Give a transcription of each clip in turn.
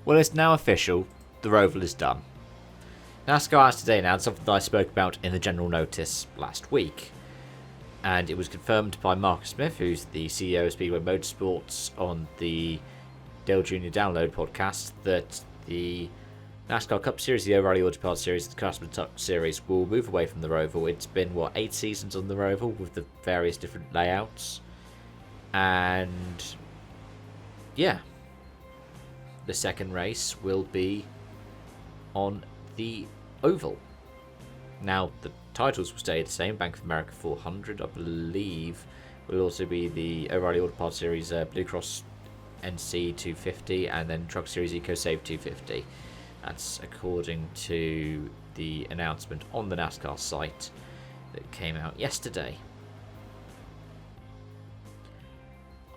Well, it's now official. The Roval is done. NASCAR has today announced something that I spoke about in the general notice last week. And it was confirmed by Marcus Smith, who's the CEO of Speedway Motorsports, on the Dale Jr. Download podcast, that the NASCAR Cup Series, the O'Reilly Auto Parts Series, the Craftsman Truck Series will move away from the Roval. It's been, 8 seasons on the Roval with the various different layouts. And yeah, the second race will be on the oval. Now, the titles will stay the same. Bank of America 400, I believe, will also be the O'Reilly Auto Parts Series Blue Cross NC 250, and then Truck Series EcoSave 250. That's according to the announcement on the NASCAR site that came out yesterday.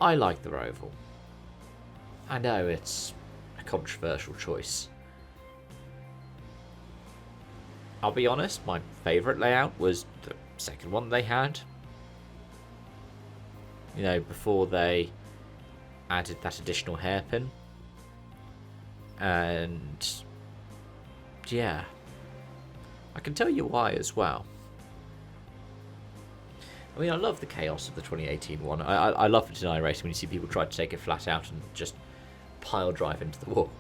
I like the Roval. I know it's a controversial choice. I'll be honest, my favourite layout was the second one they had. You know, before they added that additional hairpin. And yeah, I can tell you why as well. I mean, I love the chaos of the 2018 one. I love it in iRacing when you see people try to take it flat out and just pile drive into the wall.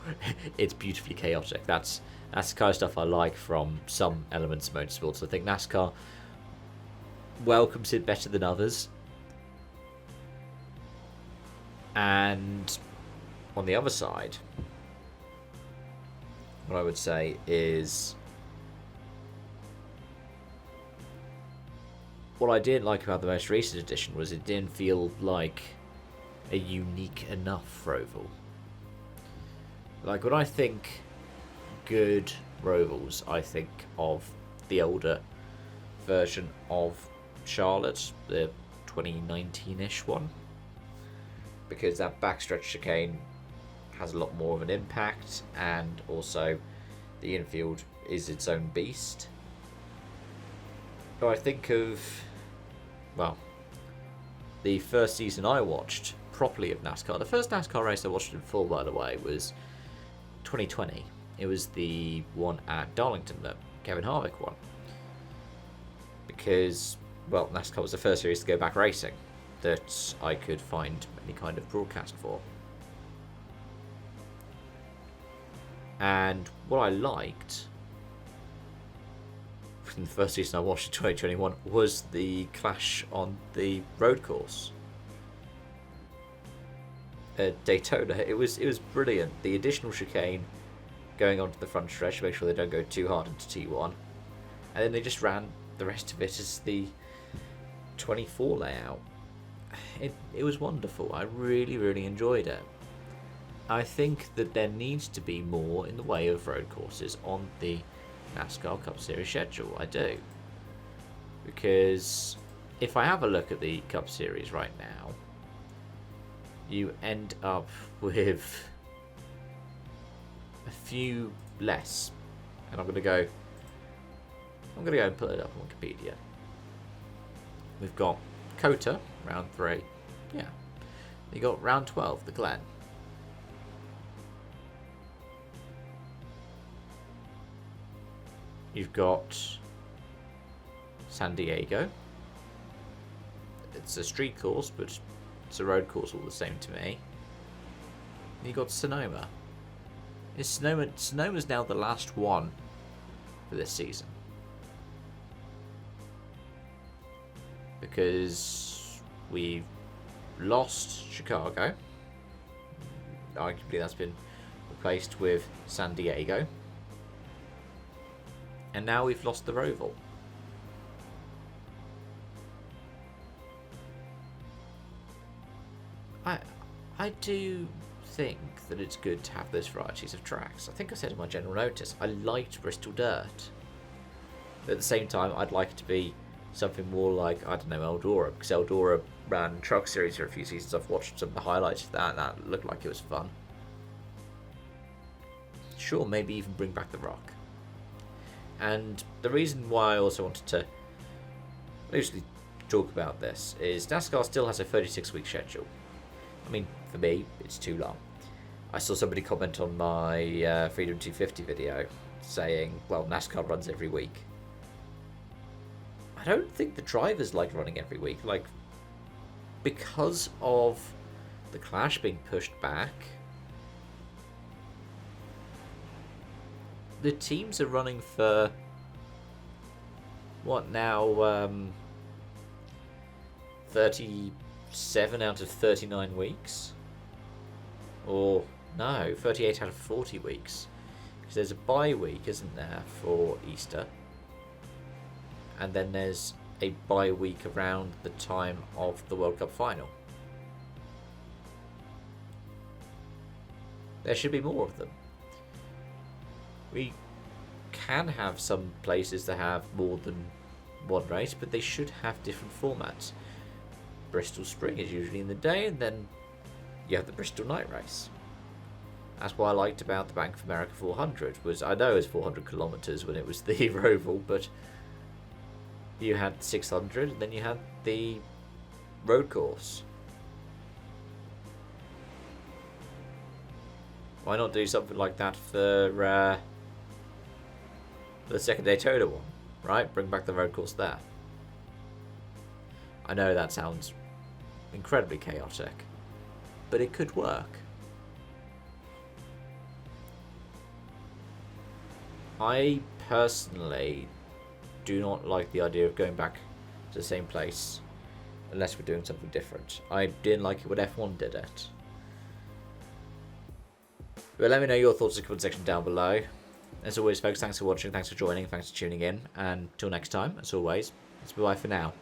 It's beautifully chaotic. That's the kind of stuff I like from some elements of motorsports. I think NASCAR welcomes it better than others. And on the other side, what I would say is, what I didn't like about the most recent edition was it didn't feel like a unique enough Roval. Like, when I think good Rovals, I think of the older version of Charlotte, the 2019-ish one, because that backstretch chicane has a lot more of an impact, and also the infield is its own beast. So I think of, well, the first season I watched properly of NASCAR. The first NASCAR race I watched in full, by the way, was 2020. It was the one at Darlington that Kevin Harvick won. Because, well, NASCAR was the first series to go back racing that I could find any kind of broadcast for. And what I liked in the first season I watched in 2021 was the clash on the road course at Daytona. It was brilliant. The additional chicane going onto the front stretch to make sure they don't go too hard into T1, and then they just ran the rest of it as the 24 layout. It was wonderful. I really enjoyed it. I think that there needs to be more in the way of road courses on the NASCAR Cup Series schedule. I do. Because if I have a look at the Cup Series right now, you end up with a few less. And I'm going to go and put it up on Wikipedia. We've got COTA, round 3. Yeah. You got round 12, the Glen. You've got San Diego. It's a street course, but it's a road course all the same to me. And you got Sonoma. Sonoma's now the last one for this season. Because we've lost Chicago. Arguably that's been replaced with San Diego. And now we've lost the Roval. I do think that it's good to have those varieties of tracks. I think I said in my general notice, I liked Bristol Dirt. But at the same time, I'd like it to be something more like, I don't know, Eldora. Because Eldora ran Truck Series for a few seasons. I've watched some of the highlights of that, and that looked like it was fun. Sure, maybe even bring back the Rock. And the reason why I also wanted to loosely talk about this is NASCAR still has a 36-week schedule. I mean, for me, it's too long. I saw somebody comment on my Freedom 250 video saying, well, NASCAR runs every week. I don't think the drivers like running every week. Like, because of the Clash being pushed back, the teams are running for what now? 37 out of 39 weeks, or no, 38 out of 40 weeks, because there's a bye week, isn't there, for Easter, and then there's a bye week around the time of the World Cup final. There should be more of them. We can have some places that have more than one race, but they should have different formats. Bristol Spring is usually in the day, and then you have the Bristol night race. That's what I liked about the Bank of America 400, was I know it was 400 kilometers when it was the Roval, but you had 600, and then you had the road course. Why not do something like that for the second Daytona one, right? Bring back the road course there. I know that sounds incredibly chaotic, but it could work. I personally do not like the idea of going back to the same place unless we're doing something different. I didn't like it when F1 did it. But let me know your thoughts in the comment section down below. As always, folks, thanks for watching, thanks for joining, thanks for tuning in, and until next time, as always, it's bye for now.